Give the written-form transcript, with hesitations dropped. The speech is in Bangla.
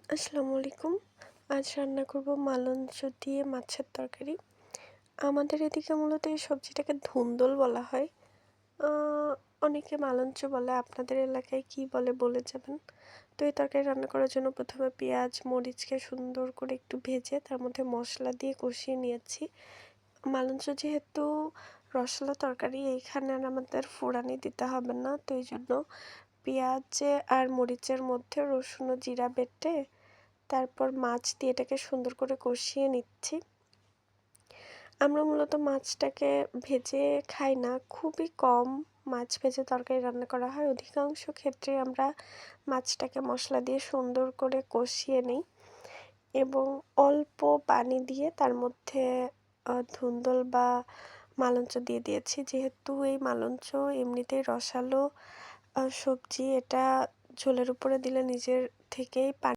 আসসালামু আলাইকুম। আজ রান্না করব মালঞ্চ দিয়ে মাছের তরকারি। আমাদের এদিকে মূলত এই সবজিটাকে ধুন্দল বলা হয়। আ অনেকে মালঞ্চ বলে, আপনাদের এলাকায় কি বলে বলে যাবেন। তো এই তরকারি রান্না করার জন্য ১ম এ পেঁয়াজ, মরিচকে সুন্দর করে একটু ভেজে তার মধ্যে মসলা দিয়ে কষিয়ে নিয়েছি। মালঞ্চ যেহেতু রসালো তরকারি, এইখানে আর আমাদের ফোড়ানি দিতে হবে না। তো এইজন্য পেঁয়াজে আর মরিচের মধ্যে রসুন ও জিরা বেটে তারপর মাছ দিয়ে এটাকে সুন্দর করে কষিয়ে নিচ্ছি। আমরা মূলত মাছটাকে ভেজে খাই না, খুবই কম মাছ ভেজে তরকারি রান্না করা হয়। অধিকাংশ ক্ষেত্রে আমরা মাছটাকে মশলা দিয়ে সুন্দর করে কষিয়ে নিই এবং অল্প পানি দিয়ে তার মধ্যে ধুন্দল বা মালঞ্চ দিয়ে দিয়েছি। যেহেতু এই মালঞ্চ এমনিতেই রসালো সবজি, এটা ঝোলের উপরে দিলে নিজের থেকেই পানি